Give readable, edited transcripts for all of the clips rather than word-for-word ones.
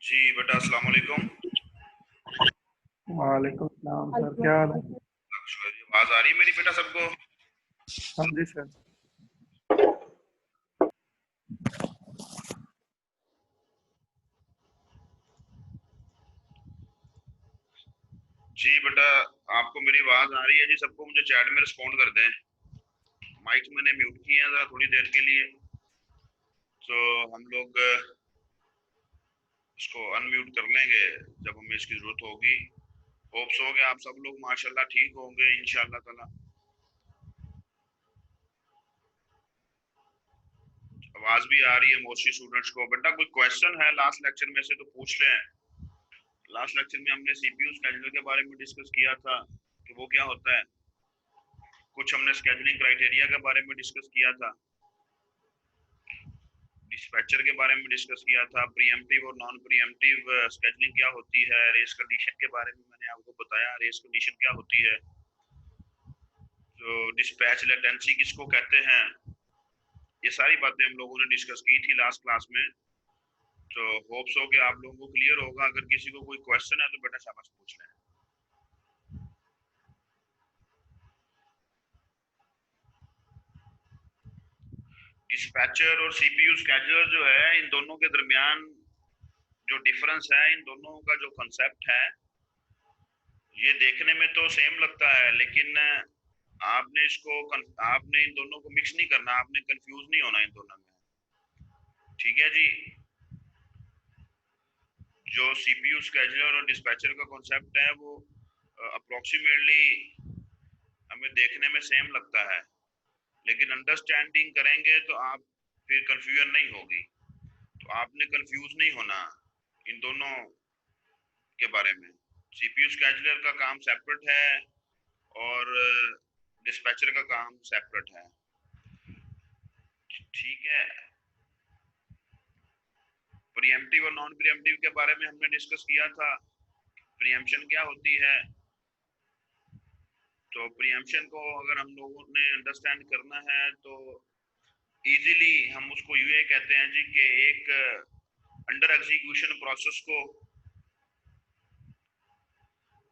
जी बेटा, अस्सलाम वालेकुम। वालेकुम सलाम सर, क्या हाल है? आवाज आ रही है मेरी बेटा सबको? हाँ जी सर। जी बेटा, आपको मेरी आवाज आ रही है जी? सबको मुझे चैट में रिस्पॉन्ड कर दें। माइक मैंने म्यूट किए हैं जरा थोड़ी देर के लिए, तो हम लोग इसको अनम्यूट कर लेंगे जब हमें इसकी जरूरत होगी। होप्स हो गया आप सब लोग माशाल्लाह ठीक होंगे इंशाल्लाह ताला। आवाज भी आ रही है मोस्टली स्टूडेंट्स को। बेटा कोई क्वेश्चन है लास्ट लेक्चर में से तो पूछ लें। लास्ट लेक्चर में हमने सीपीयू स्केड्यूलर के बारे में डिस्कस किया था कि वो क्या होता है। कुछ हमने स्केड्यूलिंग क्राइटेरिया के बारे में डिस्कस किया था, डिस्पैचर के बारे में डिस्कस किया था, प्रीएम्प्टिव और नॉन प्रीएम्प्टिव स्केड्यूलिंग क्या होती है, रेस कंडीशन के बारे में मैंने आपको बताया रेस कंडीशन क्या होती है, तो डिस्पैच लेटेंसी किसको कहते हैं। ये सारी बातें हम लोगों ने डिस्कस की थी लास्ट क्लास में। तो होप्स हो कि आप लोगों को क्लियर होगा। अगर किसी को कोई क्वेश्चन है तो बेटा शाबाश पूछ लें। डिस्पैचर और सीपीयू स्केड्यूलर जो है, इन दोनों के दरमियान जो डिफरेंस है, इन दोनों का जो कॉन्सेप्ट है, ये देखने में तो सेम लगता है, लेकिन आपने इन दोनों को मिक्स नहीं करना, आपने कंफ्यूज नहीं होना इन दोनों में। ठीक है जी। जो सीपीयू स्केड्यूलर और डिस्पैचर का कॉन्सेप्ट है वो अप्रोक्सीमेटली हमें देखने में सेम लगता है, लेकिन अंडरस्टैंडिंग करेंगे तो आप फिर कंफ्यूजन नहीं होगी। तो आपने कंफ्यूज नहीं होना इन दोनों के बारे में। सीपीयू स्केड्यूलर का काम सेपरेट है और डिस्पैचर का काम सेपरेट है। ठीक है। प्रीएम्प्टिव और नॉन प्रीएम्प्टिव के बारे में हमने डिस्कस किया था। प्रीएम्पशन क्या होती है, तो प्रीएम्पशन को अगर हम लोगों ने अंडरस्टैंड करना है तो इजीली हम उसको यूं कहते हैं जी कि एक अंडर एग्जीक्यूशन प्रोसेस को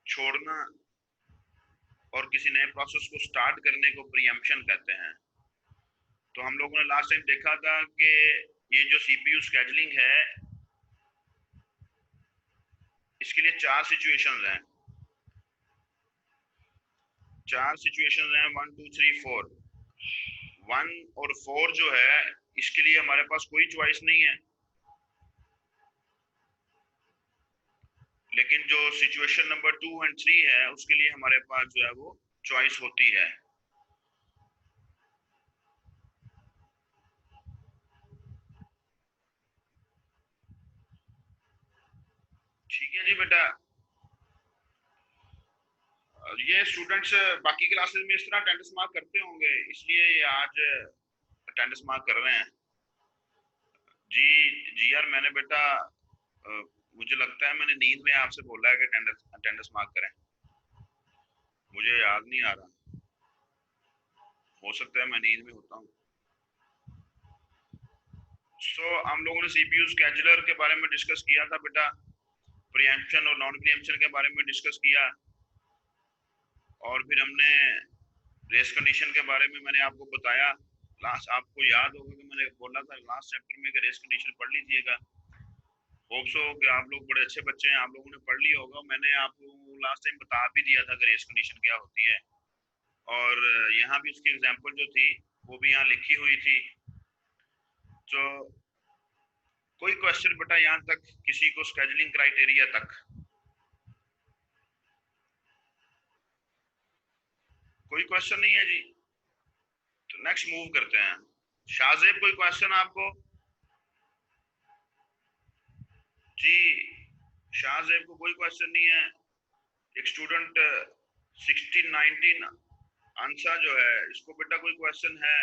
छोड़ना और किसी नए प्रोसेस को स्टार्ट करने को प्रीएम्पशन कहते हैं। तो हम लोगों ने लास्ट टाइम देखा था कि ये जो सीपीयू स्केड्यूलिंग है, इसके लिए चार सिचुएशंस हैं। चार सिचुएशंस हैं, 1 2 3 4। 1 और 4 जो है, इसके लिए हमारे पास कोई चॉइस नहीं है, लेकिन जो सिचुएशन नंबर 2 एंड 3 है उसके लिए हमारे पास जो है वो चॉइस होती है। ठीक है जी बेटा। ये स्टूडेंट्स बाकी क्लासेस में इस तरह अटेंडेंस मार्क करते होंगे, इसलिए ये आज अटेंडेंस मार्क कर रहे हैं। जी जी यार, मैंने बेटा मुझे लगता है मैंने नींद में आपसे बोला है कि अटेंडेंस मार्क करें। मुझे याद नहीं आ रहा, हो सकता है मैं नींद में होता हूँ। हम लोगों ने सीपीयू स्केड्यूलर के बारे में डिस्कस किया था बेटा, प्रीएम्पशन और नॉन प्रीएम्पशन के बारे में डिस्कस किया, और फिर हमने रेस कंडीशन के बारे में मैंने आपको बताया। लास्ट आपको याद होगा कि मैंने बोला था लास्ट चैप्टर में कि रेस कंडीशन पढ़ लीजिएगा। होप्स हो कि आप लोग बड़े अच्छे बच्चे हैं, आप लोगों ने पढ़ लिया होगा। मैंने आपको लास्ट टाइम बता भी दिया था कि रेस कंडीशन क्या होती है, और यहाँ भी उसकी एग्जांपल जो थी वो भी यहाँ लिखी हुई थी। तो कोई क्वेश्चन बेटा यहाँ तक किसी को स्केड्यूलिंग क्राइटेरिया तक? कोई क्वेश्चन नहीं है जी? तो नेक्स्ट मूव करते हैं। शाहजेब कोई क्वेश्चन आपको? जी शाहजेब को कोई क्वेश्चन नहीं है। एक स्टूडेंट 1619 आंसर जो है, इसको बेटा कोई क्वेश्चन है?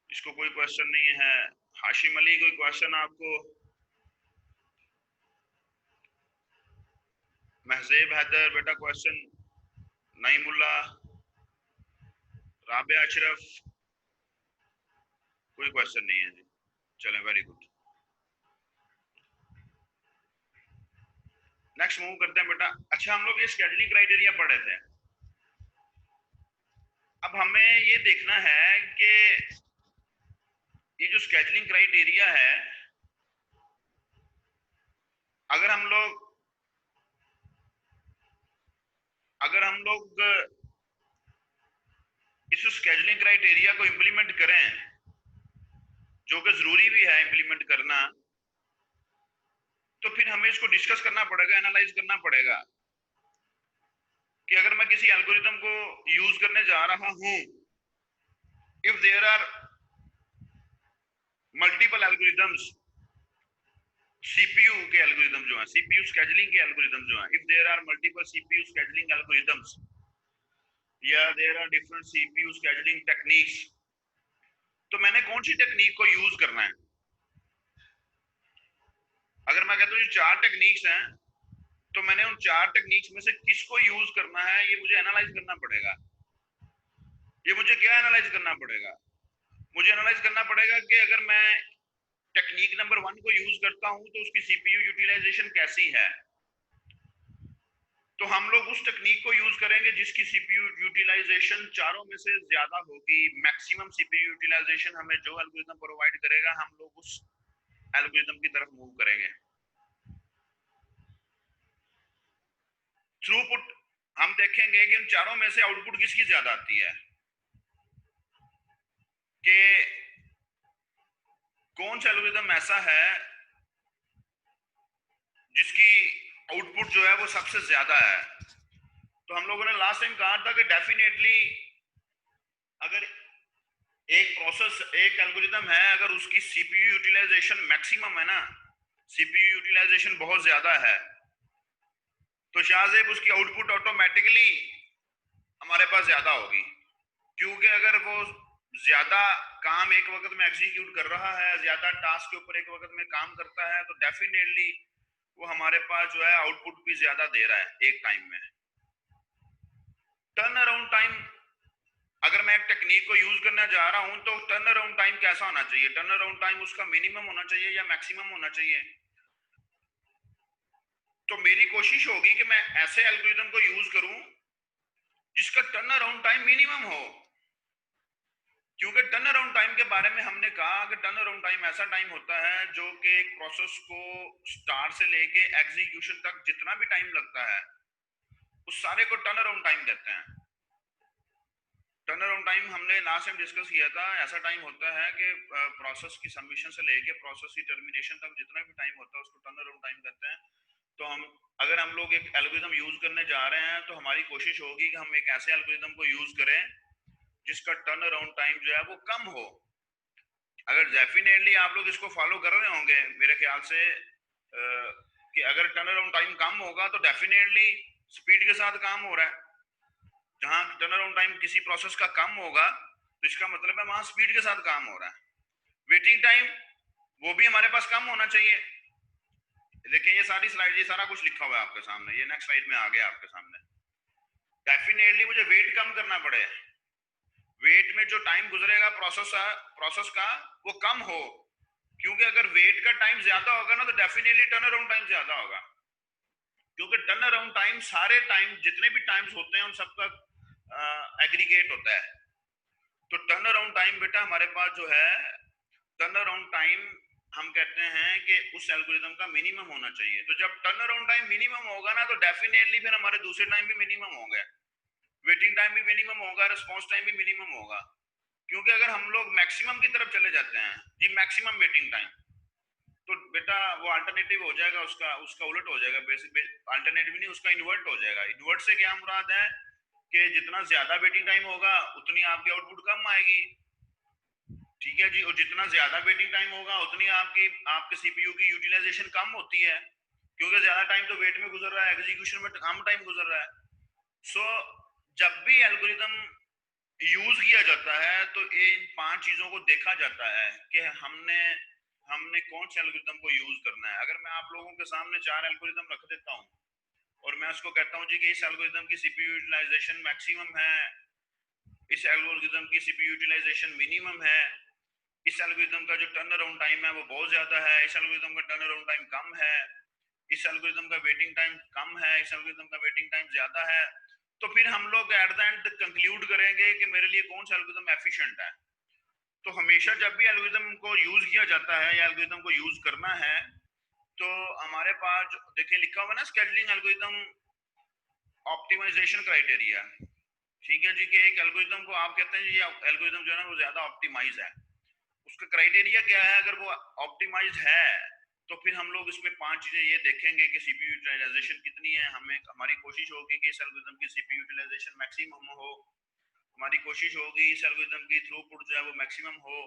इसको कोई क्वेश्चन नहीं है। हाशिम अली कोई क्वेश्चन आपको? महजेब हैदर बेटा क्वेश्चन? नईमुल्ला, राबिया अशरफ, कोई क्वेश्चन नहीं है जी। चलें, वेरी गुड। नेक्स्ट मूव करते हैं बेटा। अच्छा, हम लोग ये स्केड्यूलिंग क्राइटेरिया पढ़ रहे थे। अब हमें ये देखना है कि ये जो स्केड्यूलिंग क्राइटेरिया है, अगर हम लोग इस स्केड्यूलिंग क्राइटेरिया को इंप्लीमेंट करें, जो कि जरूरी भी है इंप्लीमेंट करना, तो फिर हमें इसको डिस्कस करना पड़ेगा, एनालाइज करना पड़ेगा कि अगर मैं किसी एल्गोरिथम को यूज करने जा रहा हूं, if there are multiple algorithms, CPU के एल्गोरिथम जो है, सीपीयू स्केड्यूलिंग के एल्गोरिथम जो है, if there are multiple CPU scheduling algorithms या there are different CPU scheduling techniques, तो मैंने कौन सी टेक्निक को यूज करना है? अगर मैं कहता हूँ ये 4 टेक्निक्स हैं, तो मैंने उन 4 टेक्निक्स में से किसको यूज करना है, ये मुझे एनालाइज करना पड़ेगा। ये मुझे क्या एनालाइज करना पड़ेगा? मुझे एनालाइज करना पड़ेगा कि अगर मैं टेक्निक नंबर 1 को यूज करता हूं तो उसकी सीपीयू यूटिलाइजेशन कैसी है। तो हम लोग उस टेक्निक को यूज करेंगे जिसकी सीपीयू यूटिलाइजेशन चारों में से ज्यादा होगी। मैक्सिमम सीपीयू यूटिलाइजेशन हमें जो एल्गोरिथम प्रोवाइड करेगा, हम लोग उस एल्गोरिथम की तरफ मूव करेंगे। थ्रूपुट हम देखेंगे कि इन चारों में से आउटपुट किसकी ज्यादा आती है, कि कौन सा एल्गोरिथम ऐसा है जिसकी आउटपुट जो है वो सबसे ज्यादा है। तो हम लोगों ने लास्ट टाइम कहा था कि डेफिनेटली अगर एक प्रोसेस, एक एल्गोरिथम है, अगर उसकी सीपीयू यूटिलाइजेशन मैक्सिमम है ना, सीपीयू यूटिलाइजेशन बहुत ज्यादा है, तो शायद उसकी आउटपुट ऑटोमेटिकली हमारे पास ज्यादा होगी। क्योंकि अगर वो ज्यादा काम एक वक्त में एग्जीक्यूट कर रहा है, ज्यादा टास्क के ऊपर एक वक्त में काम करता है, तो डेफिनेटली वो हमारे पास जो है आउटपुट भी ज्यादा दे रहा है एक टाइम में। टर्न अराउंड टाइम, अगर मैं एक टेक्निक को यूज करना जा रहा हूं तो टर्न अराउंड टाइम कैसा होना चाहिए? टर्न अराउंड टाइम उसका मिनिमम होना चाहिए या मैक्सिमम होना चाहिए? तो मेरी कोशिश होगी कि मैं ऐसे एल्गोरिथम को यूज करूं जिसका टर्न अराउंड टाइम मिनिमम हो। क्योंकि टर्न अराउंड टाइम के बारे में हमने कहा कि टर्न अराउंड टाइम ऐसा टाइम होता है जो कि एक प्रोसेस को स्टार्ट से लेके एग्जीक्यूशन तक जितना भी टाइम लगता है उस सारे को टर्न अराउंड टाइम कहते हैं। टर्न अराउंड टाइम हमने लास्ट टाइम डिस्कस किया था, ऐसा टाइम होता है कि प्रोसेस की सबमिशन से लेके प्रोसेस की टर्मिनेशन तक जितना भी टाइम होता है उसको टर्न अराउंड टाइम कहते हैं। तो अगर हम लोग एक एल्गोरिथम यूज करने जा रहे हैं तो हमारी कोशिश होगी कि हम एक ऐसे एल्गोरिथम को यूज करें जिसका टर्न अराउंड टाइम जो है वो कम हो। अगर डेफिनेटली आप लोग इसको फॉलो कर रहे होंगे मेरे ख्याल से, कि अगर टर्न अराउंड टाइम कम होगा तो डेफिनेटली स्पीड के साथ काम हो रहा है। जहां टर्न अराउंड टाइम किसी प्रोसेस का कम होगा तो इसका मतलब है वहां स्पीड के साथ काम हो रहा है। वेटिंग टाइम वो भी हमारे पास कम होना चाहिए। देखिए ये सारी स्लाइड, ये सारा कुछ लिखा हुआ है आपके सामने, ये नेक्स्ट स्लाइड में आ गया आपके सामने। डेफिनेटली मुझे वेट कम करना पड़े, वेट में जो टाइम गुजरेगा प्रोसेस का वो कम हो। क्योंकि अगर वेट का टाइम ज्यादा होगा ना तो डेफिनेटली टर्न अराउंड टाइम ज्यादा होगा। क्योंकि टर्न अराउंड टाइम सारे टाइम जितने भी टाइम्स होते हैं उन सबका एग्रीगेट होता है। तो टर्न अराउंड टाइम बेटा हमारे पास जो है, टर्न अराउंड टाइम हम कहते हैं कि उस एल्गोरिथम का मिनिमम होना चाहिए। तो जब टर्न अराउंड टाइम मिनिमम होगा ना तो डेफिनेटली फिर हमारे दूसरे टाइम भी मिनिमम होंगे, वेटिंग टाइम भी मिनिमम होगा, रिस्पांस टाइम भी मिनिमम होगा। क्योंकि अगर हम लोग मैक्सिमम की तरफ चले जाते हैं जी, मैक्सिमम वेटिंग टाइम, तो बेटा वो अल्टरनेटिव हो जाएगा, उसका उलट हो जाएगा। बेसिक अल्टरनेटिव नहीं, उसका इन्वर्ट हो जाएगा। इन्वर्ट से क्या मुराद है कि जितना ज्यादा वेटिंग टाइम होगा उतनी आपकी आउटपुट कम आएगी। ठीक है जी, और जितना ज्यादा वेटिंग टाइम होगा उतनी आपके सीपीयू की यूटिलाइजेशन कम होती है, क्योंकि ज्यादा टाइम तो वेट में गुजर रहा है, एग्जीक्यूशन में कम टाइम गुजर रहा है। सो जब भी एल्गोरिथम यूज किया जाता है तो इन 5 चीजों को देखा जाता है कि हमने कौन से एल्गोरिथम को यूज करना है। अगर मैं आप लोगों के सामने 4 एल्गोरिथम रख देता हूं और मैं उसको कहता हूं जी कि इस एल्गोरिथम की सीपीयू यूटिलाइजेशन मैक्सिमम है, इस एल्गोरिथम की सीपीयू यूटिलाइजेशन मिनिमम है, इस एल्गोरिथम का जो टर्न अराउंड टाइम है वो बहुत ज्यादा है, इस एल्गोरिथम का टर्न अराउंड टाइम कम है, इस एल्गोरिदम का वेटिंग टाइम कम है, इस एल्गोरिदम का वेटिंग टाइम ज्यादा है, तो फिर हम लोग एट द एंड कंक्लूड करेंगे कि मेरे लिए कौन सा एल्गोरिदम एफिशिएंट है। तो हमेशा जब भी एल्गोरिदम को यूज किया जाता है या एल्गोरिदम को यूज करना है, तो हमारे पास देखिए लिखा हुआ ना स्केड्यूलिंग एल्गोरिदम ऑप्टिमाइजेशन क्राइटेरिया। ठीक है जी, कि एक एल्गोरिदम को आप कहते हैं जी एल्गोरिदम जो है ना वो ज्यादा ऑप्टिमाइज है, उसका क्राइटेरिया क्या है? अगर वो ऑप्टिमाइज है तो फिर हम लोग इसमें 5 चीजें ये देखेंगे कि सीपीयू यूटिलाइजेशन कितनी है, हमें हमारी कोशिश होगी कि इस एल्गोरिदम की सीपीयू यूटिलाइजेशन मैक्सिमम हो, हमारी कोशिश होगी इस एल्गोरिदम की थ्रूपुट जो है वो मैक्सिमम हो,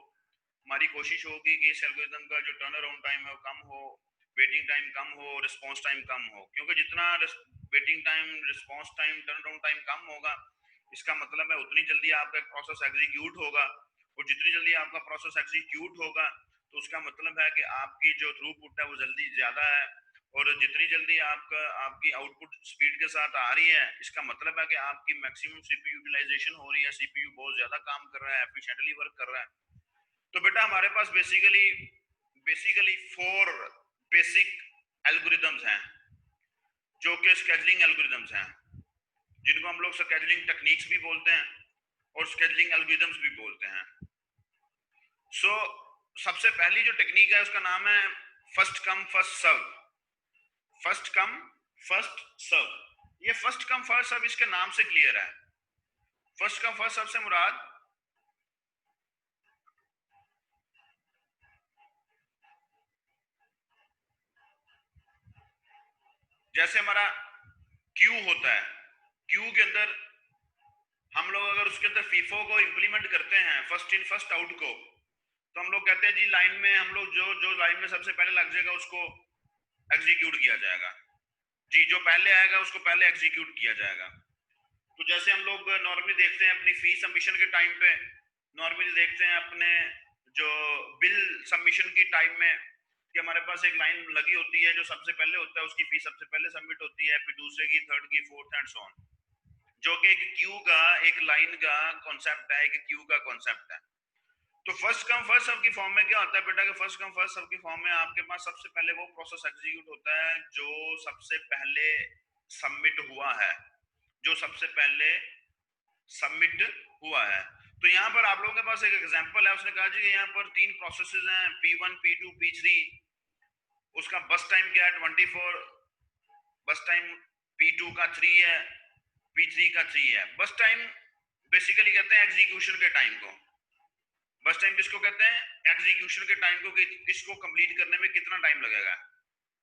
हमारी कोशिश होगी कि इस एल्गोरिदम का जो टर्न अराउंड टाइम है वो कम हो, वेटिंग टाइम कम हो, रिस्पांस टाइम कम हो, क्योंकि जितना waiting time, response time, turn around time कम होगा, इसका मतलब है उतनी जल्दी आपका प्रोसेस एग्जीक्यूट होगा, और जितनी जल्दी आपका प्रोसेस एग्जीक्यूट होगा तो उसका मतलब है कि आपकी जो थ्रूपुट है वो जल्दी ज्यादा है, और जितनी जल्दी आपकी आउटपुट स्पीड के साथ आ रही है, इसका मतलब है कि आपकी मैक्सिमम सीपीयू यूटिलाइजेशन हो रही है, सीपीयू बहुत ज्यादा काम कर रहा है, एफिशिएंटली वर्क कर रहा है। तो बेटा हमारे पास बेसिकली बेसिकली 4 बेसिक एल्गोरिदम्स हैं जो कि स्केड्यूलिंग एल्गोरिदम्स हैं, जिनको हम लोग स्केड्यूलिंग टेक्निक्स भी बोलते हैं और स्केड्यूलिंग एल्गोरिदम्स भी बोलते हैं। सो सबसे पहली जो टेक्निक है उसका नाम है first come first serve. First come first serve, ये फर्स्ट कम फर्स्ट सर्व इसके नाम से क्लियर है। फर्स्ट कम फर्स्ट सर्व से मुराद जैसे हमारा क्यू होता है, क्यू के अंदर हम लोग अगर उसके अंदर फीफो को इंप्लीमेंट करते हैं, फर्स्ट इन फर्स्ट आउट को, तो हम लोग कहते हैं जी लाइन में हम लोग जो जो लाइन में सबसे पहले लग जाएगा उसको एग्जीक्यूट किया जाएगा, जी जो पहले आएगा उसको पहले एग्जीक्यूट किया जाएगा। तो जैसे हम लोग नॉर्मली देखते हैं अपनी फीस सबमिशन के टाइम पे, नॉर्मली देखते हैं अपने जो बिल सबमिशन की टाइम में कि हमारे पास एक लाइन लगी होती है, जो सबसे पहले होता है उसकी फीस सबसे पहले सबमिट होती है, फिर दूसरे की, थर्ड की, फोर्थ एंड सो ऑन, जो कि एक क्यू का, एक लाइन का कॉन्सेप्ट है, एक क्यू का कॉन्सेप्ट है। तो फर्स्ट कम फर्स्ट सर्व की फॉर्म में क्या होता है बेटा, कि फर्स्ट कम फर्स्ट सर्व की फॉर्म में आपके पास सबसे पहले वो प्रोसेस एग्जीक्यूट होता है जो सबसे पहले सबमिट हुआ है, जो सबसे पहले सबमिट हुआ है। तो यहाँ पर आप लोगों के पास एक एग्जांपल है, उसने कहा जी यहाँ पर 3 प्रोसेसेस हैं, P1 P2 P3, उसका बस टाइम क्या है 24, बस टाइम P2 का 3 है, P3 का 3 है। बस टाइम बेसिकली कहते हैं एग्जीक्यूशन के टाइम को, बस टाइम किसको कहते हैं? एग्जीक्यूशन के टाइम को, कि इसको कंप्लीट करने में कितना टाइम लगेगा,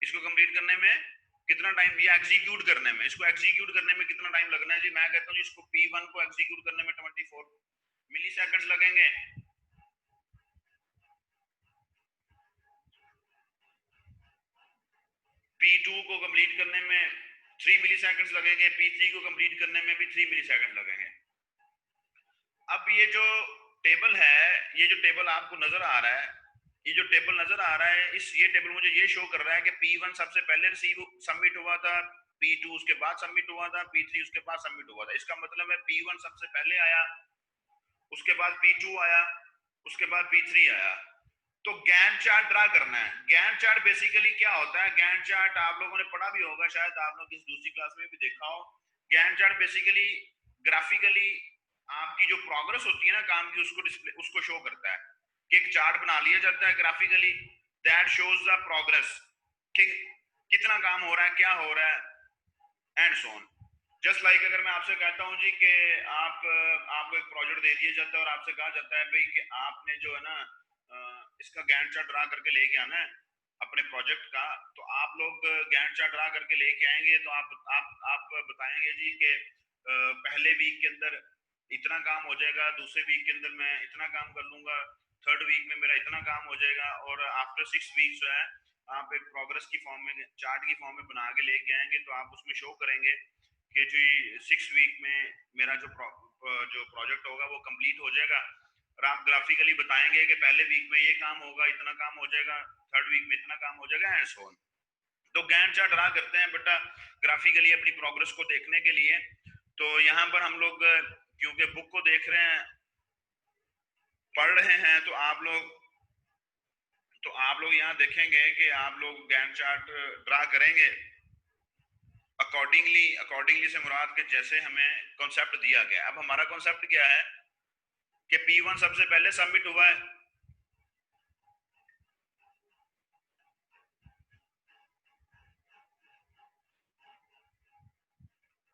इसको कंप्लीट करने में कितना टाइम, या एग्जीक्यूट करने में, इसको एग्जीक्यूट करने में कितना टाइम लगना है जी। मैं कहता हूँ इसको P1 को एग्जीक्यूट करने में 24 मिली सेकंड्स लगेंगे, P2 को कंप्लीट करने में 3 मिली सेकंड्स लगेंगे, P3 को कंप्लीट करने में भी 3 मिली सेकंड लगेंगे। अब ये जो टेबल है, ये जो टेबल आपको नजर आ रहा है, ये जो टेबल नजर आ रहा है, ये टेबल मुझे ये शो कर रहा है कि P1 सबसे पहले रिसीव सबमिट हुआ था, P2 उसके बाद सबमिट हुआ था, P3 उसके बाद सबमिट हुआ था। इसका मतलब है P1 सबसे पहले आया, उसके बाद P2 आया, उसके बाद P3 आया। तो गैंट चार्ट ड्रा करना है। गैंट चार्ट बेसिकली क्या होता है? गैंट चार्ट आप लोगों ने पढ़ा भी होगा, शायद आप लोग किसी दूसरी क्लास में भी देखा हो। गैंट चार्ट बेसिकली ग्राफिकली आपकी जो प्रोग्रेस होती है ना काम की, उसको डिस्प्ले, उसको शो करता है, कि एक चार्ट बना लिया जाता है graphically, that shows the progress, कि कितना काम हो रहा है, क्या हो रहा है, and so on. Just like अगर मैं आपसे कहता हूं जी कि आपको एक प्रोजेक्ट दे दिया जाता है और आपसे कहा जाता है भाई कि आपने जो है ना इसका गैंट चार्ट ड्रा करके लेके आना है अपने प्रोजेक्ट का, तो आप लोग गैंट चार्ट ड्रा करके लेके आएंगे, तो आप बताएंगे जी कि पहले वीक के अंदर इतना काम हो जाएगा, दूसरे वीक के अंदर मैं इतना काम कर लूंगा, थर्ड वीक में मेरा इतना काम हो जाएगा, और आफ्टर 6 वीक जो है आप एक प्रोग्रेस की फॉर्म में, चार्ट की फॉर्म में बना के लेके आएंगे, तो आप उसमें शो करेंगे कि जी 6 वीक में मेरा जो प्रोजेक्ट होगा वो कंप्लीट हो जाएगा, और आप ग्राफिकली बताएंगे कि पहले वीक में ये काम होगा, इतना काम हो जाएगा, थर्ड वीक में इतना काम हो जाएगा, एंड सो ऑन। तो गैंट चार्ट ड्रा करते हैं बेटा ग्राफिकली अपनी प्रोग्रेस को देखने के लिए। तो यहाँ पर हम लोग क्योंकि बुक को देख रहे हैं, पढ़ रहे हैं, तो आप लोग यहाँ देखेंगे कि आप लोग गैंट चार्ट ड्रा करेंगे अकॉर्डिंगली से मुराद के जैसे हमें कॉन्सेप्ट दिया गया। अब हमारा कॉन्सेप्ट क्या है कि P1 सबसे पहले सबमिट हुआ है,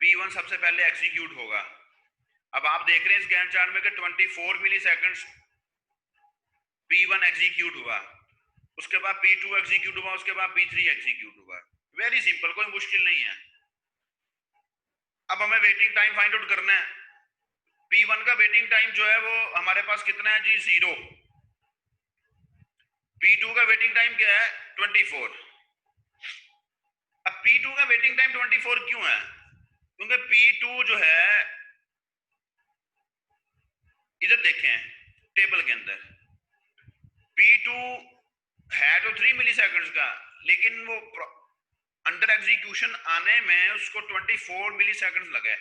P1 सबसे पहले एग्जीक्यूट होगा। अब आप देख रहे हैं इस गैंट चार्ट में कि 24 मिली सेकेंड्स P1 एग्जीक्यूट हुआ, उसके बाद P2 एग्जीक्यूट हुआ, उसके बाद P3 एग्जीक्यूट हुआ। वेरी सिंपल, कोई मुश्किल नहीं है। अब हमें वेटिंग टाइम फाइंड आउट करना है। P1 का वेटिंग टाइम जो है वो हमारे पास कितना है जी, 0। P2 का वेटिंग टाइम क्या है, 24। अब P2 का वेटिंग टाइम 24 क्यों है? क्योंकि P2 जो है, इधर देखें टेबल के अंदर, P2 है तो 3 मिली सेकेंड्स का, लेकिन वो अंडर एग्जीक्यूशन आने में उसको 24 मिली सेकेंड्स लगे।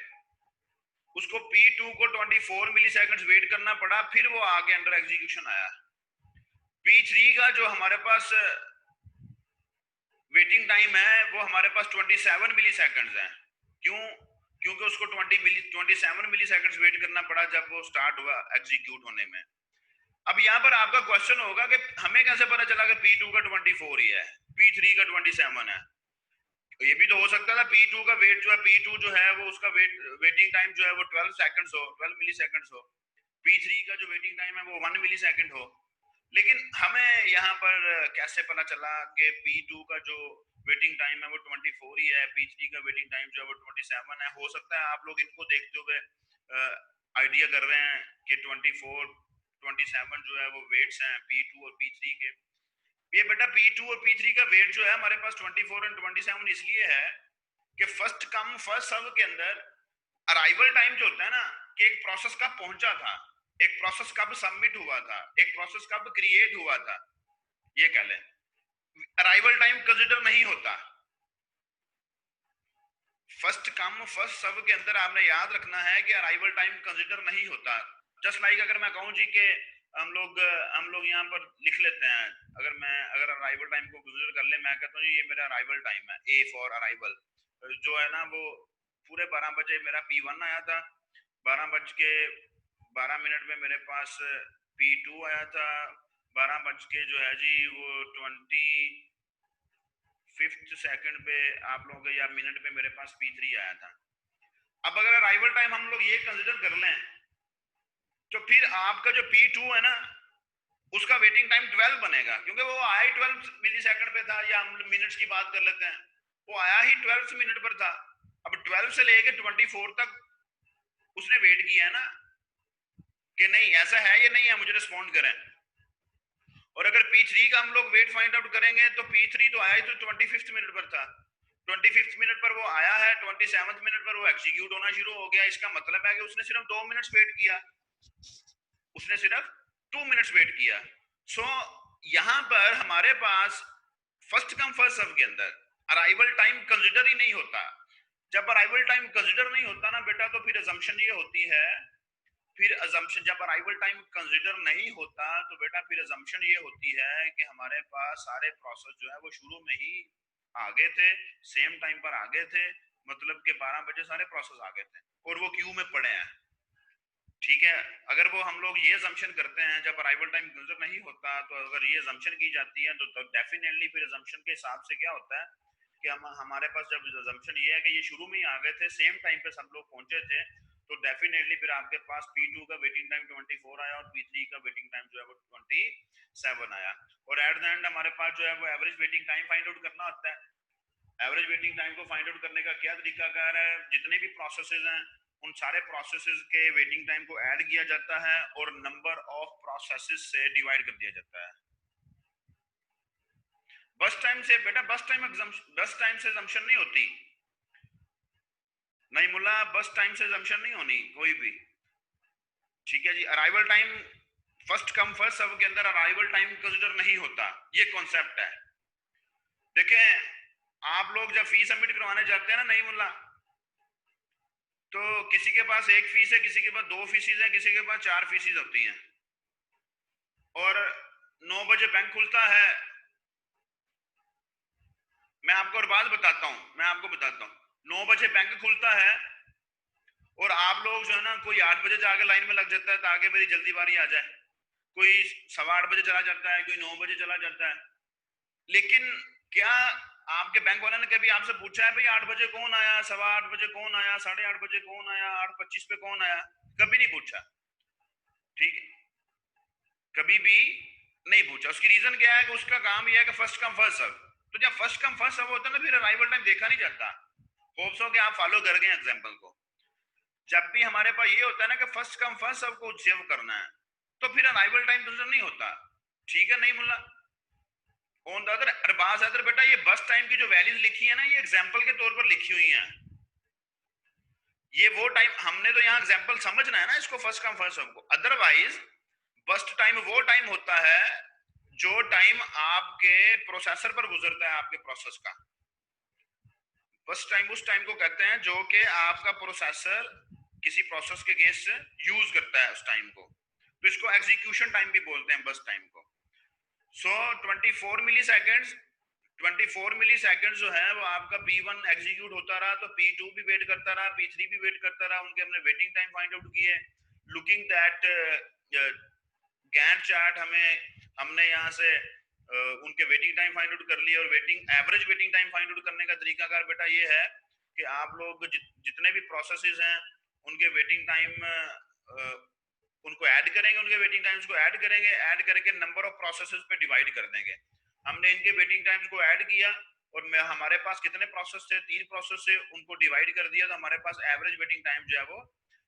उसको P2 को 24 मिली सेकेंड्स वेट करना पड़ा, फिर वो आगे अंडर एग्जीक्यूशन आया। P3 का जो हमारे पास वेटिंग टाइम है वो हमारे पास 27 मिली सेकेंड्स है। क्यों? क्योंकि उसको 27 मिली सेकेंड्स वेट करना पड़ा जब वो स्टार्ट हुआ एग्जीक्यूट होने में। अब यहाँ पर आपका क्वेश्चन होगा कि हमें कैसे पता चला कि P2 का 24 ही है, P3 का 27 है? तो ये भी तो हो सकता था P2 का वेट जो है, P2 जो है वो उसका वेटिंग टाइम जो है वो 12 सेकंड्स हो, 12 मिली सेकंड्स हो, P3 का जो वेटिंग टाइम है वो 1 मिली सेकंड हो। लेकिन हमें यहाँ पर कैसे पता चला कि P2 का जो वेटिंग टाइम है वो 24 ही है, P3 का वेटिंग टाइम जो है वो 27 है? हो सकता है आप लोग इनको देखते हुए आइडिया कर रहे हैं कि 24 27 जो है वो वेट्स हैं P2 और P3 के। ये बेटा P2 और P3 का वेट जो है हमारे पास 24 और 27 इसलिए है कि फर्स्ट कम फर्स्ट सर्व के अंदर अराइवल टाइम जो होता है ना, कि एक प्रोसेस कब पहुंचा था, एक प्रोसेस कब सबमिट हुआ था, एक प्रोसेस कब क्रिएट हुआ था, ये कह लें। अराइवल टाइम कंसीडर नहीं होता। फर्स्ट कम फर्स्ट सर्व के अंदर आपने याद रखना है कि अराइवल टाइम कंसीडर नहीं होता। जस्ट लाइक अगर मैं कहूं जी कि हम लोग यहाँ पर लिख लेते हैं, अगर अराइवल टाइम को कंसीडर कर ले, मैं कहता हूँ ये मेरा अराइवल टाइम है, A फॉर अराइवल जो है ना, वो पूरे 12 बजे मेरा P1 आया था, 12:12 में मेरे पास P2 आया था, 12 बज के जो है जी वो 25 सेकंड पे आप लोग या मिनट पे मेरे पास P3 आया था। अब अगर अराइवल टाइम हम लोग ये कंसीडर कर लें तो फिर आपका जो P2 है ना उसका वेटिंग टाइम 12 बनेगा, क्योंकि वो आया ही 12 मिली सेकंड पे था, या हम मिनट्स की बात कर लेते हैं, वो आया ही 12 मिनट पर था। अब 12 से लेके 24 तक उसने वेट किया है ना, कि नहीं ऐसा है या नहीं है, मुझे रिस्पॉन्ड करें। और अगर P3 का हम लोग वेट फाइंड आउट करेंगे तो P3 तो आया ही तो 25 मिनट पर था, 25 मिनट पर वो आया है, 27 मिनट पर वो एग्जीक्यूट होना शुरू हो गया। इसका मतलब है कि उसने सिर्फ 2 मिनट्स वेट किया, उसने सिर्फ 2 मिनट्स वेट किया। सो यहां पर हमारे पास फर्स्ट कम फर्स्ट सर्व के अंदर अराइवल टाइम कंसीडर ही नहीं होता। जब अराइवल टाइम कंसीडर नहीं होता ना बेटा, तो फिर अजम्पशन ये होती है, फिर अजम्पशन जब अराइवल टाइम कंसीडर नहीं होता तो बेटा फिर अजम्पशन ये होती है कि हमारे पास सारे प्रोसेस जो है वो शुरू में ही आगे थे, सेम टाइम पर आगे थे, मतलब कि 12 बजे सारे प्रोसेस आगे थे और वो क्यू में पड़े हैं। ठीक है, अगर वो हम लोग ये अजम्पशन करते हैं जब अराइवल टाइम कंसीडर नहीं होता, तो अगर ये अजम्पशन की जाती है तो डेफिनेटली फिर अजम्पशन के हिसाब से क्या होता है कि हमारे पास जब अजम्पशन ये है कि ये शुरू में ही आ गए थे, सेम टाइम पे सब लोग पहुंचे थे, तो डेफिनेटली फिर आपके पास P2 का वेटिंग टाइम 24 आया और P3 का वेटिंग टाइम जो है वो 27 आया। और एट द एंड हमारे पास जो है वो average waiting time find out करना होता है। एवरेज वेटिंग टाइम को फाइंड आउट करने का क्या तरीकाकार है, जितने भी प्रोसेसेस हैं उन सारे प्रोसेसेस के वेटिंग टाइम को ऐड किया जाता है और नंबर ऑफ प्रोसेसेस से डिवाइड कर दिया जाता है। बस टाइम से बेटा बस टाइम से अजम्पशन नहीं होती, नहीं मुल्ला, बस टाइम से अजम्पशन नहीं होनी कोई भी। ठीक है जी, arrival time first come first serve के अंदर अराइवल टाइम कंसीडर नहीं होता, ये कॉन्सेप्ट है। देखें, आप लोग जब फीस सबमिट करवाने जाते हैं ना, नहीं मुल्ला, तो किसी के पास एक फीस है, किसी के पास 2 फीसीज है, किसी के पास 4 फीसीज होती हैं। और 9 बजे बैंक खुलता है मैं आपको और बात बताता हूँ, मैं आपको बताता हूँ, 9 बजे बैंक खुलता है और आप लोग जो है ना, कोई 8 बजे जाके लाइन में लग जाता है ताकि मेरी जल्दी बारी आ जाए, कोई 8:15 बजे चला जाता है, कोई 9 बजे चला जाता है। लेकिन क्या आपके बैंक वाले ने कभी आपसे पूछा है भाई 8 बजे कौन आया, 8:15 बजे कौन आया, 8:30 बजे कौन आया, 8:25 पे कौन आया? कभी नहीं पूछा, ठीक है, कभी भी नहीं पूछा। उसकी रीजन क्या है कि उसका काम यह है कि फर्स्ट कम फर्स्ट सर्व। तो जब फर्स्ट कम फर्स्ट सर्व होता है ना, फिर अराइवल टाइम देखा नहीं जाता। होप्स हो कि आप फॉलो कर गए एग्जांपल को। जब भी हमारे पास ये होता है ना कि फर्स्ट कम फर्स्ट सर्व को सेव करना है, तो फिर अराइवल टाइम तो नहीं होता, ठीक है नहीं मुल्ला? ऑन द अदर अरबाज अदर बेटा, ये बस टाइम की जो वैल्यूज लिखी है ना, ये एग्जांपल के तौर पर लिखी हुई हैं। ये वो टाइम हमने तो यहाँ एग्जांपल समझना है ना इसको, फर्स्ट कम फर्स्ट सर्व को। अदरवाइज बस्ट टाइम वो टाइम होता है जो टाइम आपके प्रोसेसर पर गुजरता है, आपके प्रोसेस का। बस्ट टाइम उस टाइम को कहते हैं जो कि आपका प्रोसेसर किसी प्रोसेस के अगेंस्ट यूज करता है उस टाइम को, तो इसको एग्जीक्यूशन टाइम भी बोलते हैं बस्ट टाइम को। सो 24 मिली सेकेंड्स, 24 मिली सेकेंड जो है वो आपका P1 एग्जीक्यूट होता रहा, तो P2 भी वेट करता रहा, P3 भी वेट करता रहा। उनके हमने वेटिंग टाइम फाइंड आउट किए लुकिंग दैट गैंट चार्ट। हमने यहाँ से उनके वेटिंग टाइम फाइंड आउट कर लिया। और waiting average waiting time find out करने का तरीकाकार बेटा ये है कि आप लोग जितने भी प्रोसेसेस हैं उनके वेटिंग टाइम उनको ऐड करेंगे, उनके वेटिंग टाइम्स को ऐड करेंगे, ऐड करके नंबर ऑफ प्रोसेसेस पे डिवाइड कर देंगे। हमने इनके वेटिंग टाइम्स को ऐड किया और मैं हमारे पास कितने प्रोसेस थे, 3 प्रोसेस से उनको डिवाइड कर दिया, तो हमारे पास एवरेज वेटिंग टाइम जो है वो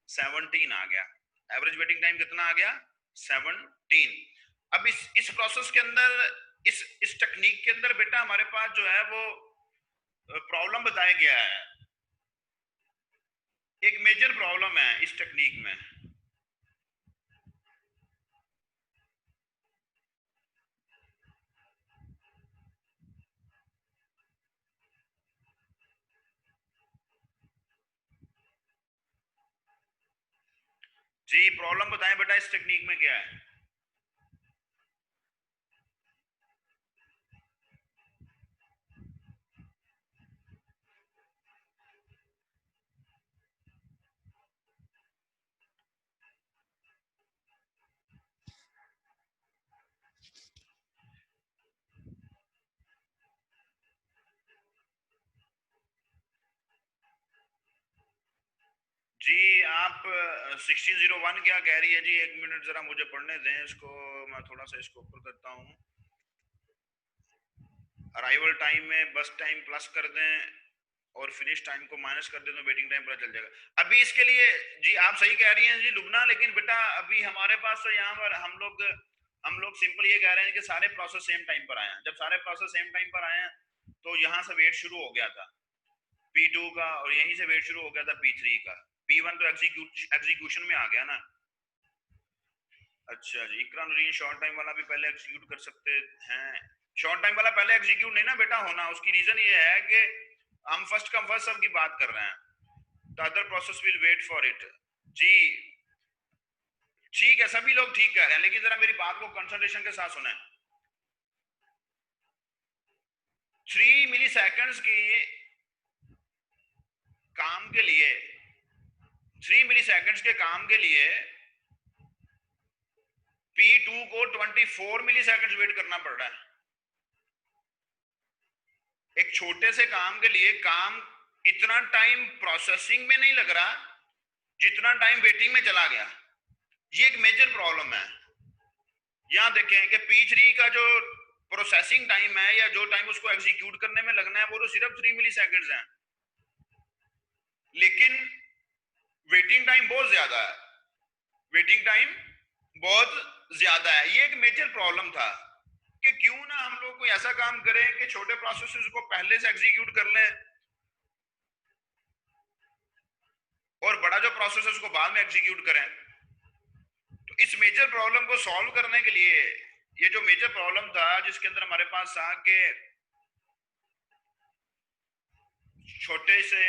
17 आ गया। एवरेज वेटिंग टाइम कितना आ गया? 17। अब इस प्रोसेस के अंदर, इस टेक्निक के अंदर बेटा हमारे पास जो है वो प्रॉब्लम बताया गया है। एक मेजर प्रॉब्लम है इस टेक्निक में। जी प्रॉब्लम बताएं बेटा इस टेक्निक में क्या है? जी आप 1601 क्या कह रही है जी? 1 मिनट जरा मुझे पढ़ने दें इसको, मैं थोड़ा सा इसको ऊपर करता हूँ। अराइवल टाइम में बस टाइम प्लस कर दें और फिनिश टाइम को माइनस कर दें तो वेटिंग टाइम पता चल जाएगा। अभी इसके लिए जी आप सही कह रही हैं जी लुबना, लेकिन बेटा अभी हमारे पास तो यहाँ पर हम लोग सिंपल ये कह रहे हैं कि सारे प्रोसेस सेम टाइम पर आए हैं। जब सारे प्रोसेस सेम टाइम पर आए हैं तो यहाँ से वेट शुरू हो गया था P2 का, और यहीं से वेट शुरू हो गया था P3 का। P1 तो एग्जीक्यूशन में आ गया ना। अच्छा जी, इकरा नूरीन शॉर्ट टाइम वाला भी पहले एग्जीक्यूट कर सकते हैं। शॉर्ट टाइम वाला पहले एग्जीक्यूट नहीं ना बेटा होना, उसकी रीजन ये है कि हम फर्स्ट कम फर्स्ट सर्व की बात कर रहे हैं, the other process will wait for it. जी ठीक है, सभी लोग ठीक कह रहे हैं, लेकिन जरा मेरी बात को कंसंट्रेशन के साथ सुने। 3 मिली सेकेंड्स की काम के लिए, 3 मिली सेकेंड्स के काम के लिए P2 को 24 मिली सेकेंड्स वेट करना पड़ रहा है। एक छोटे से काम के लिए काम इतना टाइम प्रोसेसिंग में नहीं लग रहा जितना टाइम वेटिंग में चला गया। ये एक मेजर प्रॉब्लम है। यहां देखें कि P3 का जो प्रोसेसिंग टाइम है या जो टाइम उसको एग्जीक्यूट करने में लगना है वो तो सिर्फ 3 मिली सेकेंड्स है, लेकिन वेटिंग टाइम बहुत ज्यादा है, वेटिंग टाइम बहुत ज्यादा है। ये एक मेजर प्रॉब्लम था कि क्यों ना हम लोग कोई ऐसा काम करें कि छोटे प्रोसेसेस को पहले से एग्जीक्यूट कर लें और बड़ा जो प्रोसेस है उसको बाद में एग्जीक्यूट करें। तो इस मेजर प्रॉब्लम को सॉल्व करने के लिए, ये जो मेजर प्रॉब्लम था जिसके अंदर हमारे पास था कि छोटे से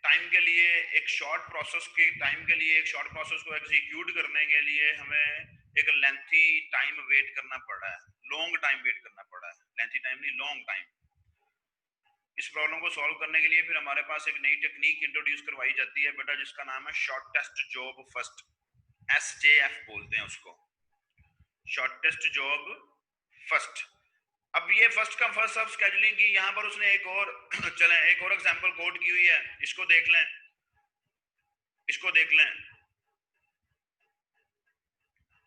टाइम के लिए, एक शॉर्ट प्रोसेस के टाइम के लिए, एक शॉर्ट प्रोसेस को एग्जीक्यूट करने के लिए हमें एक लेंथी टाइम वेट करना पड़ा है, लॉन्ग टाइम वेट करना पड़ा है। लेंथी टाइम नहीं, लॉन्ग टाइम। इस प्रॉब्लम को सॉल्व करने के लिए फिर हमारे पास एक नई टेक्निक इंट्रोड्यूस करवाई जाती है बेटा, जिसका नाम है शॉर्टेस्ट जॉब फर्स्ट, SJF बोलते हैं उसको, शॉर्टेस्ट जॉब फर्स्ट। अब ये first come first serve scheduling की यहाँ पर उसने एक और चलें एक और एग्जांपल कोड की हुई है, इसको देख लें, इसको देख लें।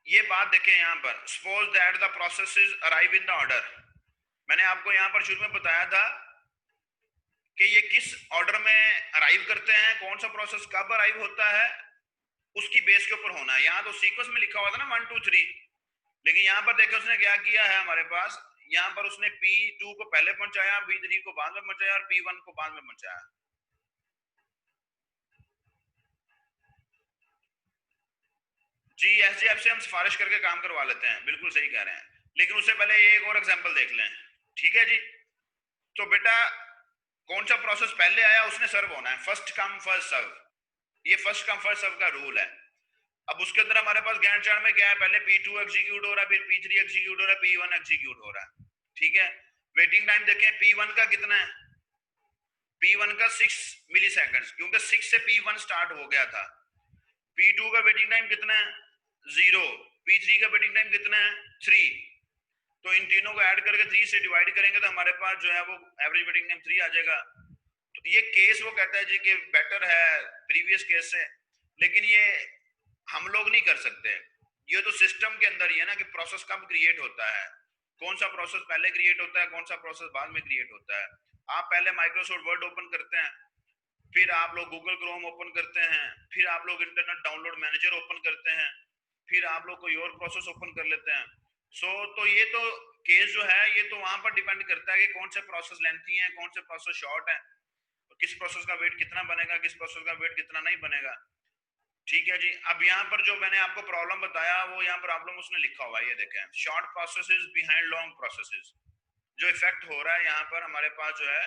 ये बात देखें यहाँ पर, suppose that the processes arrive in the order. मैंने आपको यहाँ पर शुरू में बताया था कि ये किस ऑर्डर में अराइव करते हैं, कौन सा प्रोसेस कब अराइव होता है, उसकी बेस के ऊपर होना है। यहाँ तो सीक्वेंस में लिखा हुआ था ना 1 2 3, लेकिन यहाँ पर देखो उसने क्या किया है हमारे पास, यहाँ पर उसने P2 को पहले पहुंचाया, P3 को बाद में पहुंचाया और P1 को बाद में पहुंचाया। जी SJF से हम सिफारिश करके काम करवा लेते हैं, बिल्कुल सही कह रहे हैं, लेकिन उससे पहले एक और एग्जांपल देख लें, ठीक है जी। तो बेटा कौन सा प्रोसेस पहले आया उसने सर्व होना है, फर्स्ट कम फर्स्ट सर्व, ये फर्स्ट कम फर्स्ट सर्व का रूल है। अब उसके अंदर हमारे पास गैंट चार्ट में क्या है, पहले P2 एग्जीक्यूट हो रहा है, फिर P3 एग्जीक्यूट हो रहा है, P1 एग्जीक्यूट हो रहा है, ठीक है। वेटिंग टाइम देखें P1 का कितना है, P1 का 6 मिली सेकेंड, क्योंकि 6 से P1 स्टार्ट हो गया था। P2 का वेटिंग टाइम कितना है, 0। P3 का वेटिंग टाइम कितना है, 3। तो इन तीनों को ऐड करके 3 से डिवाइड करेंगे तो हमारे पास जो है वो एवरेज वेटिंग टाइम 3 आ जाएगा। तो ये केस वो कहता है जी कि बेटर है प्रीवियस केस से, लेकिन ये हम लोग नहीं कर सकते। ये तो सिस्टम के अंदर ही है ना कि प्रोसेस कब क्रिएट होता है, कौन सा प्रोसेस पहले क्रिएट होता है, कौन सा प्रोसेस बाद में क्रिएट होता है। आप पहले माइक्रोसॉफ्ट वर्ड ओपन करते हैं, फिर आप लोग गूगल क्रोम ओपन करते हैं, फिर आप लोग इंटरनेट डाउनलोड मैनेजर ओपन करते हैं, फिर आप लोग कोई और प्रोसेस ओपन कर लेते हैं। तो ये तो केस जो है ये तो वहां पर डिपेंड करता है कि कौन से प्रोसेस लेंथी है, कौन से प्रोसेस शॉर्ट है, किस प्रोसेस का वेट कितना बनेगा, किस प्रोसेस का वेट कितना नहीं बनेगा, ठीक है जी। अब यहाँ पर जो मैंने आपको प्रॉब्लम बताया वो यहाँ प्रॉब्लम उसने लिखा हुआ है, ये देखें, short processes behind long processes. जो इफेक्ट हो रहा है यहाँ पर हमारे पास जो है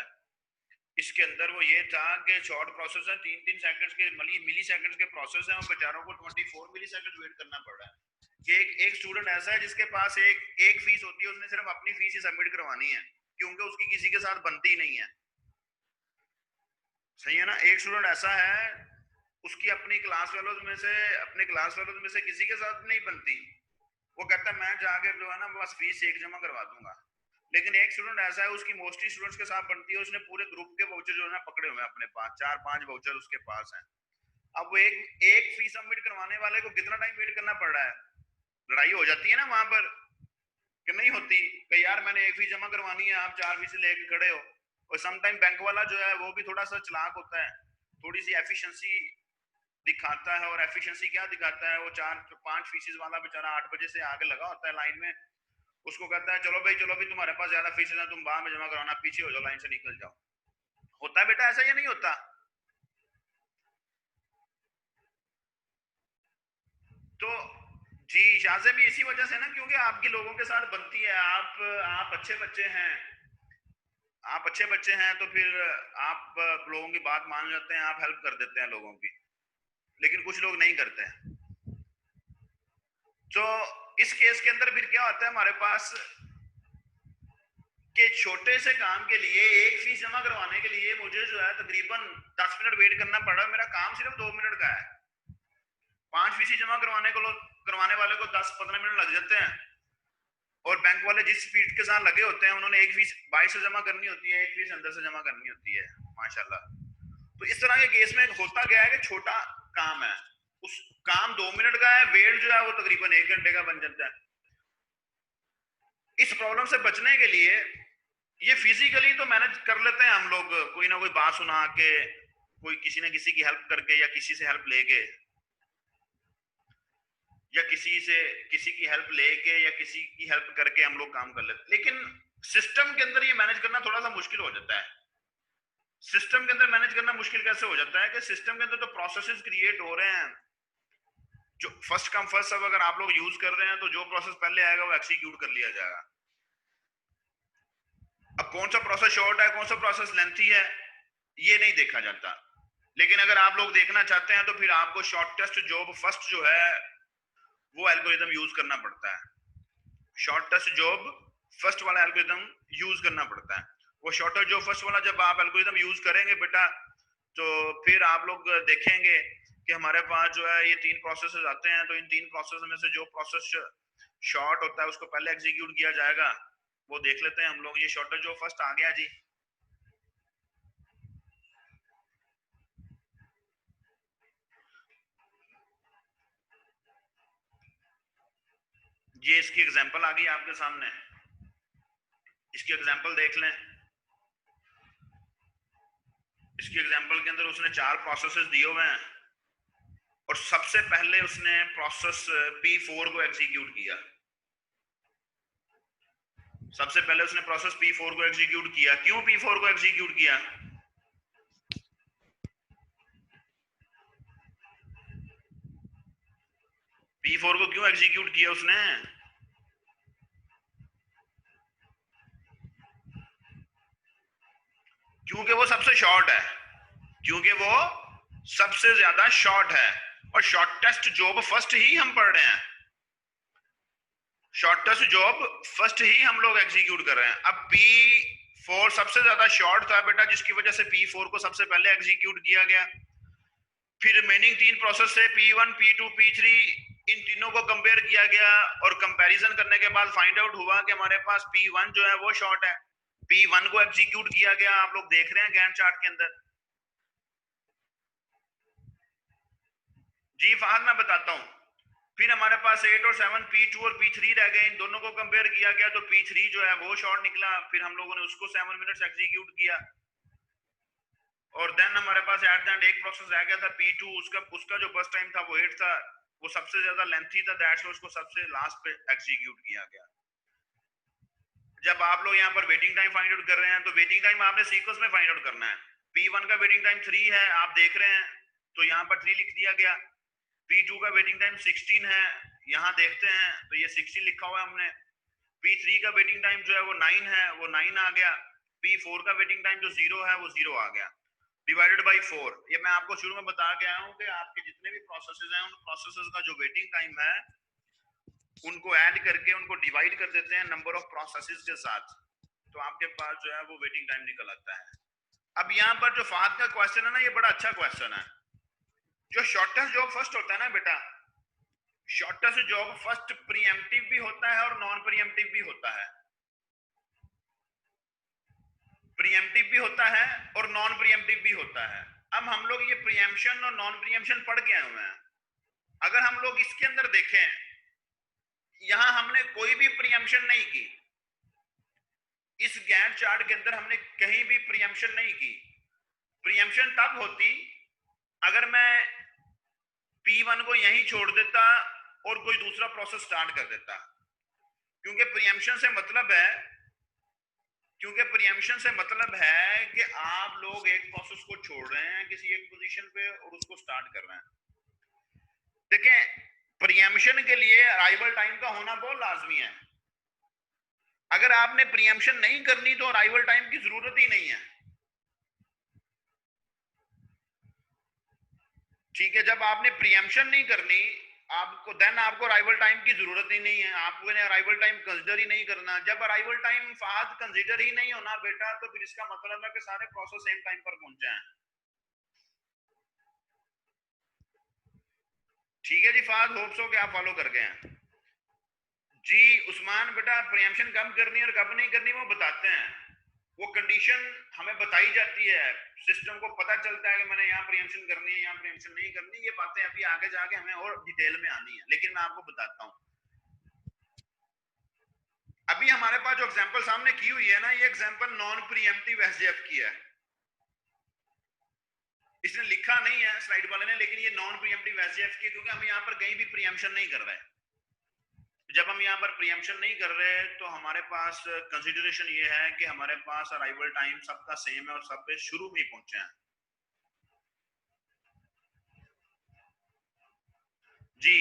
इसके अंदर वो ये था कि शॉर्ट प्रोसेस है, 3-3 सेकंड्स के मिली सेकंड्स के प्रोसेस हैं और बेचारों को 24 मिली सेकंड वेट करना पड़ रहा है। कि एक स्टूडेंट ऐसा है जिसके पास एक फीस होती है, उसने सिर्फ अपनी फीस ही सबमिट करवानी है क्योंकि उसकी किसी के साथ बनती नहीं है, सही है ना। एक स्टूडेंट ऐसा है उसकी अपनी क्लास फेलोज में से किसी के साथ नहीं बनती, वो कहता है मैं जाके जो है ना बस फीस एक जमा करवा दूंगा। लेकिन एक स्टूडेंट ऐसा है उसकी मोस्टली स्टूडेंट्स के साथ बनती है, उसने पूरे ग्रुप के वाउचर जो है ना पकड़े हुए हैं अपने पास, 4-5 वाउचर उसके पास हैं। अब वो एक फीस सबमिट करवाने वाले को कितना टाइम वेट करना पड़ रहा है, लड़ाई हो जाती है ना वहां पर कि नहीं होती कि यार मैंने एक फीस जमा करवानी है, आप 4 फीस लेके खड़े हो। और समटाइम बैंक वाला जो है वो भी थोड़ा सा चालाक होता है, थोड़ी सी एफिशिएंसी दिखाता है। और एफिशिएंसी क्या दिखाता है, वो 4-5 फीसेस वाला बेचारा 8 बजे से आगे लगा होता है लाइन में, उसको कहता है चलो भाई तुम्हारे पास ज्यादा फीसेस हैं, तुम बाद में जमा कराना, पीछे हो जाओ, लाइन से निकल जाओ। होता है बेटा ऐसा या नहीं होता। तो जी शाज़े भी इसी वजह से ना, क्योंकि आपकी लोगों के साथ बनती है, आप अच्छे बच्चे हैं, आप अच्छे बच्चे हैं तो फिर आप लोगों की बात मान जाते हैं, आप हेल्प कर देते हैं लोगों की, लेकिन कुछ लोग नहीं करते हैं। तो इस केस के अंदर फिर क्या होता है हमारे पास कि छोटे से काम के लिए एक फीस जमा करवाने के लिए मुझे जो है तकरीबन 10 मिनट वेट करना पड़ा, मेरा काम सिर्फ 2 मिनट का है। 5 फीस जमा करवाने वाले को 10-15 मिनट लग जाते हैं, और बैंक वाले जिस स्पीड के साथ लगे होते हैं उन्होंने एक फीस 22 से जमा करनी होती है, एक फीस अंदर से जमा करनी होती है, माशाल्लाह। तो इस तरह के केस में होता क्या है कि छोटा काम है, उस काम 2 मिनट का है, वेट जो है वो तकरीबन 1 घंटे का बन जाता है। इस प्रॉब्लम से बचने के लिए ये फिजिकली तो मैनेज कर लेते हैं हम लोग, कोई ना कोई बात सुना के, कोई किसी न किसी की हेल्प करके या किसी से हेल्प लेके या किसी की हेल्प लेके या किसी की हेल्प करके हम लोग काम कर लेते हैं। लेकिन सिस्टम के अंदर ये मैनेज करना थोड़ा सा मुश्किल हो जाता है। सिस्टम के अंदर मैनेज करना मुश्किल कैसे हो जाता है कि सिस्टम के अंदर तो प्रोसेसेस क्रिएट हो रहे हैं, जो फर्स्ट कम फर्स्ट सर्व अगर आप लोग यूज कर रहे हैं तो जो प्रोसेस पहले आएगा वो एक्सिक्यूट कर लिया जाएगा। अब कौन सा प्रोसेस शॉर्ट है, कौन सा प्रोसेस लेंथी है, ये नहीं देखा जाता। लेकिन अगर आप लोग देखना चाहते हैं तो फिर आपको शॉर्टेस्ट जॉब फर्स्ट जो है वो एल्गोरिथम यूज करना पड़ता है, शॉर्टेस्ट जॉब फर्स्ट वाला एल्गोरिथम यूज करना पड़ता है। वो शॉर्टर जो फर्स्ट वाला जब आप एल्गोरिथम यूज करेंगे बेटा, तो फिर आप लोग देखेंगे कि हमारे पास जो है ये 3 प्रोसेसेस आते हैं। तो इन 3 प्रोसेस में से जो प्रोसेस शॉर्ट होता है उसको पहले एग्जीक्यूट किया जाएगा, वो देख लेते हैं हम लोग। ये शॉर्टर जो फर्स्ट आ गया जी, ये इसकी एग्जांपल आ गई आपके सामने, इसकी एग्जांपल देख लें। इसकी एग्जांपल के अंदर उसने 4 प्रोसेसेस दिए हुए हैं और सबसे पहले उसने प्रोसेस P4 को एग्जीक्यूट किया। सबसे पहले उसने प्रोसेस P4 को एग्जीक्यूट किया। क्यों P4 को एग्जीक्यूट किया? P4 को क्यों एग्जीक्यूट किया उसने? क्योंकि वो सबसे शॉर्ट है, क्योंकि वो सबसे ज्यादा शॉर्ट है और शॉर्टेस्ट जॉब फर्स्ट ही हम पढ़ रहे हैं। शॉर्टेस्ट जॉब फर्स्ट ही हम लोग एग्जीक्यूट कर रहे हैं। अब P4 सबसे ज्यादा शॉर्ट था बेटा, जिसकी वजह से P4 को सबसे पहले एग्जीक्यूट किया गया। फिर रिमेनिंग 3 प्रोसेस से P1, P2, P3, इन तीनों को कंपेयर किया गया और कंपैरिजन करने के बाद फाइंड आउट हुआ कि हमारे पास P1 जो है वो शॉर्ट है। P1 को एग्जीक्यूट किया गया, आप लोग देख रहे हैं गैंट चार्ट के अंदर। जी फहद मैं बताता हूं। फिर हमारे पास 8 और 7 P2 और P3 रह गए, इन दोनों को कंपेयर किया गया तो P3 जो है वो शॉर्ट निकला। फिर हम लोगों ने उसको 7 मिनट्स एग्जीक्यूट किया और देन हमारे पास एट द एंड एक प्रोसेस रह गया था P2, उसका जो बर्स्ट टाइम था वो 8 था, वो सबसे ज्यादा लेंथी था, दैट्स व्हाई उसको सबसे लास्ट पे एग्जीक्यूट किया गया। जब आप लोग यहाँ पर वेटिंग टाइम फाइंड आउट कर रहे हैं तो वेटिंग टाइम आपने सीक्वेंस में फाइंड आउट करना है। P1 का वेटिंग टाइम 3 है, आप देख रहे हैं, तो यहाँ पर 3 लिख दिया गया। P2 का वेटिंग टाइम 16 है, यहाँ देखते हैं तो ये 16 लिखा हुआ है हमने। P3 का वेटिंग टाइम जो है वो 9 है, वो 9 आ गया। P4 का वेटिंग टाइम जो 0 है वो 0 आ गया, डिवाइडेड बाय 4। ये मैं आपको शुरू में बता के आया हूँ कि आपके जितने भी प्रोसेसेस हैं उन प्रोसेसेस का जो वेटिंग टाइम है उनको ऐड करके उनको डिवाइड कर देते हैं नंबर ऑफ प्रोसेसेस के साथ, तो आपके पास जो है वो वेटिंग टाइम निकल आता है। अब यहाँ पर जो फहद का क्वेश्चन है ना, ये बड़ा अच्छा क्वेश्चन है। जो शॉर्टेस्ट जॉब फर्स्ट होता है ना बेटा, शॉर्टेस्ट जॉब फर्स्ट प्रीएम्प्टिव भी होता है और नॉन प्रीएम्प्टिव भी होता है। प्रीएम्प्टिव भी होता है और नॉन प्रीएम्प्टिव भी होता है। अब हम लोग ये प्रीएम्पशन और नॉन प्रीएम्पशन पढ़ के आए हुए हैं। अगर हम लोग इसके अंदर देखें, यहां हमने कोई भी प्रीएम्पशन नहीं की, इस गैंट चार्ट के अंदर हमने कहीं भी प्रीएम्पशन नहीं की। प्रीएम्पशन तब होती अगर मैं P1 को यहीं छोड़ देता और कोई दूसरा प्रोसेस स्टार्ट कर देता, क्योंकि प्रीएम्पशन से मतलब है कि आप लोग एक प्रोसेस को छोड़ रहे हैं किसी एक पोजीशन पे और उसको स्टार्ट कर रहे हैं। देखें, प्रीएम्पशन के लिए अराइवल टाइम का होना बहुत लाजमी है। अगर आपने प्रीएम्पशन नहीं करनी तो अराइवल टाइम की जरूरत ही नहीं है। ठीक है, जब आपने प्रीएम्पशन नहीं करनी आपको, देन आपको अराइवल टाइम की जरूरत ही नहीं है, आपको अराइवल टाइम कंसीडर ही नहीं करना। जब अराइवल टाइम फाद कंसीडर ही नहीं होना बेटा, तो फिर इसका मतलब है कि सारे प्रोसेस सेम टाइम पर पहुंचे हैं। ठीक है जी फाद, होप सो कि आप फॉलो कर गए हैं। जी उस्मान बेटा, प्रीएम्पशन कब करनी है और कब नहीं करनी वो बताते हैं। वो कंडीशन हमें बताई जाती है, सिस्टम को पता चलता है कि मैंने यहाँ प्रीएम्पशन करनी है, यहाँ प्रीएम्पशन नहीं करनी। ये बातें अभी आगे जाके हमें और डिटेल में आनी है, लेकिन मैं आपको बताता हूँ। अभी हमारे पास जो एग्जांपल सामने की हुई है ना, ये एग्जांपल नॉन प्रीएम्प्टिव एसजेएफ की है। इसने लिखा नहीं है स्लाइड वाले ने, लेकिन ये नॉन प्रीएम्प्टिव एसजेएफ की, क्योंकि हम यहाँ पर कहीं भी प्रीएम्पशन नहीं कर रहे। जब हम यहाँ पर प्रीएम्पशन नहीं कर रहे तो हमारे पास कंसीडरेशन ये है कि हमारे पास अराइवल टाइम सबका सेम है और सब पे शुरू में ही पहुंचे हैं। जी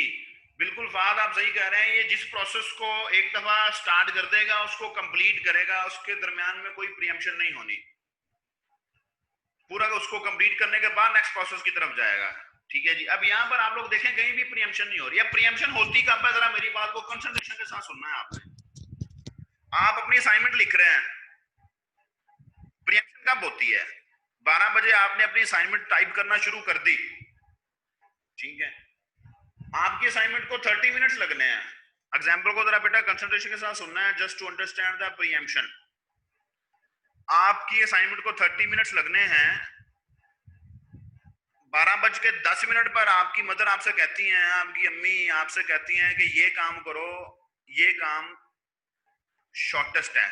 बिल्कुल फाद, आप सही कह रहे हैं। ये जिस प्रोसेस को एक दफा स्टार्ट कर देगा उसको कंप्लीट करेगा, उसके दरमियान में कोई प्रीएम्पशन नहीं होनी, पूरा उसको कंप्लीट करने के बाद नेक्स्ट प्रोसेस की तरफ जाएगा। ठीक है जी, अब यहाँ पर आप लोग देखें कहीं भी प्रीएम्पशन नहीं हो रही है। प्रीएम्पशन होती कब है, जरा मेरी बात को कंसंट्रेशन के साथ सुनना है आपने। आप अपनी असाइनमेंट लिख रहे हैं, प्रीएम्पशन कब होती है? 12 बजे आपने अपनी असाइनमेंट टाइप करना शुरू कर दी, ठीक है, आपकी असाइनमेंट को 30 मिनट्स लगने हैं। एग्जाम्पल को जरा बेटा कंसंट्रेशन के साथ सुनना है, just to understand the preemption. आपकी असाइनमेंट को 30 मिनट्स लगने हैं। 12:10 पर आपकी मदर आपसे कहती हैं, आपकी अम्मी आपसे कहती हैं कि ये काम करो, ये काम शॉर्टेस्ट है।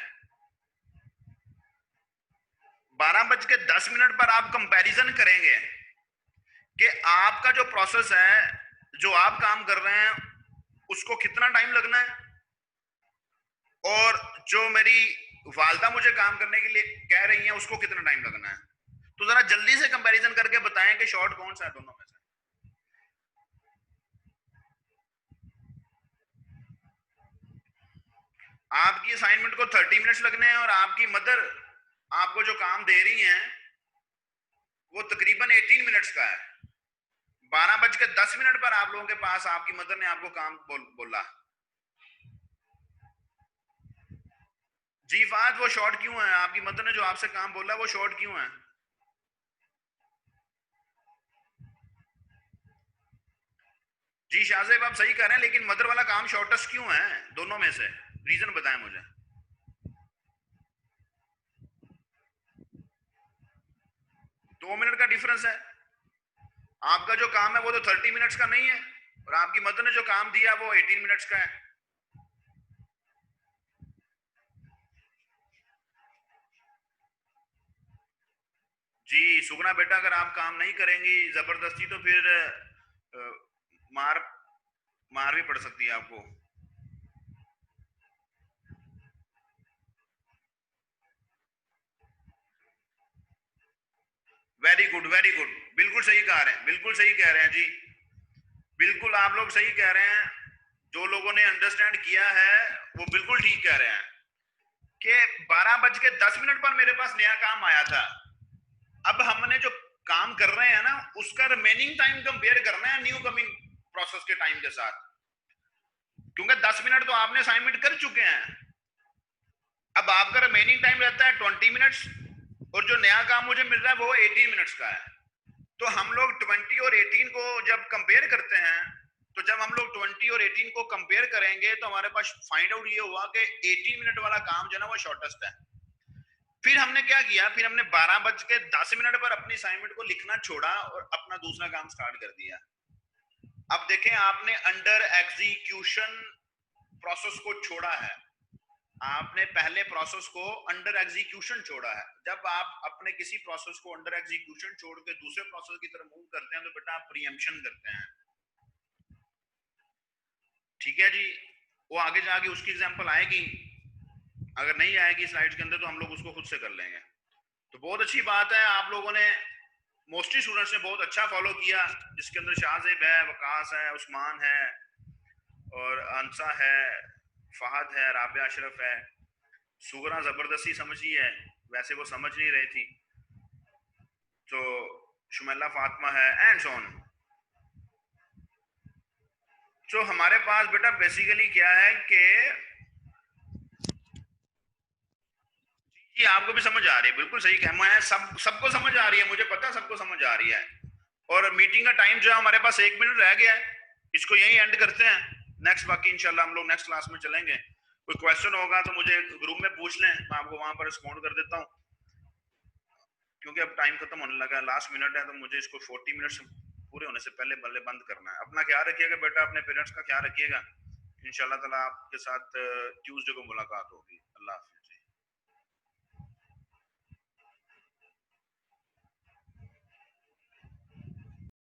12:10 पर आप कंपैरिजन करेंगे कि आपका जो प्रोसेस है, जो आप काम कर रहे हैं, उसको कितना टाइम लगना है, और जो मेरी वालदा मुझे काम करने के लिए कह रही हैं उसको कितना टाइम लगना है। तो जरा जल्दी से कंपैरिजन करके बताएं कि शॉर्ट कौन सा है दोनों में से। आपकी असाइनमेंट को 30 मिनट्स लगने हैं और आपकी मदर आपको जो काम दे रही हैं वो तकरीबन 18 मिनट्स का है। 12:10 पर आप लोगों के पास आपकी मदर ने आपको काम बोला। जी फात, वो शॉर्ट क्यों है? आपकी मदर ने जो आपसे काम बोला वो शॉर्ट क्यों है? जी शाहजेब, आप सही कह रहे हैं, लेकिन मदर वाला काम शॉर्टेस्ट क्यों है दोनों में से? रीजन बताएं मुझे। दो मिनट का डिफरेंस है। आपका जो काम है वो तो 30 मिनट्स का नहीं है, और आपकी मदर ने जो काम दिया वो 18 मिनट्स का है। जी सुगना बेटा, अगर आप काम नहीं करेंगी जबरदस्ती तो फिर मार भी पड़ सकती है आपको। वेरी गुड, वेरी गुड, बिल्कुल सही कह रहे हैं, बिल्कुल सही कह रहे हैं जी, बिल्कुल आप लोग सही कह रहे हैं। जो लोगों ने अंडरस्टैंड किया है वो बिल्कुल ठीक कह रहे हैं कि 12:10 पर मेरे पास नया काम आया था। अब हमने जो काम कर रहे हैं ना उसका रिमेनिंग टाइम कंपेयर करना है न्यू कमिंग प्रोसेस के टाइम के साथ, क्योंकि 10 मिनट तो आपने असाइनमेंट कर चुके हैं। अब आपका रिमेनिंग टाइम रहता है 20 मिनट्स, और जो नया काम मुझे मिल रहा है वो 18 मिनट्स का है। तो हम लोग 20 और 18 को जब कंपेयर करते हैं, तो जब हम लोग 20 और 18 को कंपेयर करेंगे तो हमारे पास फाइंड आउट ये हुआ कि 18 मिनट वाला काम जो है ना वो शॉर्टेस्ट है। फिर हमने क्या किया, फिर हमने 12:10 पर अपनी असाइनमेंट को लिखना छोड़ा और अपना दूसरा काम स्टार्ट कर दिया। अब देखें, आपने अंडर एग्जीक्यूशन प्रोसेस को छोड़ा है, आपने पहले प्रोसेस को अंडर एग्जीक्यूशन छोड़ा है। जब आप अपने किसी प्रोसेस को अंडर एग्जीक्यूशन छोड़ के दूसरे प्रोसेस की तरफ मूव करते हैं तो बेटा आप प्रीएम्पशन करते हैं, ठीक है जी। वो आगे जाके उसकी एग्जांपल आएगी, अगर नहीं आएगी स्लाइड्स के अंदर तो हम लोग उसको खुद से कर लेंगे। तो बहुत अच्छी बात है, आप लोगों ने मोस्टली स्टूडेंट्स ने बहुत अच्छा फॉलो किया, जिसके अंदर शाहजेब है, वकास है, उस्मान है, और अंसा है, फहद है, राबिया अशरफ है। सुगरा जबरदस्ती समझी है, वैसे वो समझ नहीं रही थी, तो शुमैला फातिमा है, एंड सो ऑन। तो हमारे पास बेटा बेसिकली क्या है कि जी आपको भी समझ आ रही है, बिल्कुल सही कह, मैं सबको समझ आ रही है, मुझे पता है सबको समझ आ रही है। और मीटिंग का टाइम जो है हमारे पास 1 मिनट रह गया है, इसको यही एंड करते हैं। नेक्स्ट बाकी इंशाल्लाह हम लोग नेक्स्ट क्लास में चलेंगे। कोई क्वेश्चन होगा तो मुझे ग्रुप में पूछ लें, मैं आपको वहां पर रिस्पॉन्ड कर देता हूँ, क्योंकि अब टाइम खत्म होने लगा है, लास्ट मिनट है, तो मुझे इसको 40 मिनट्स पूरे होने से पहले बंद करना है। अपना ख्याल रखिएगा बेटा, अपने पेरेंट्स का ख्याल रखिएगा। इंशाल्लाह ताला आपके साथ ट्यूसडे को मुलाकात होगी। अल्लाह हाफिज़।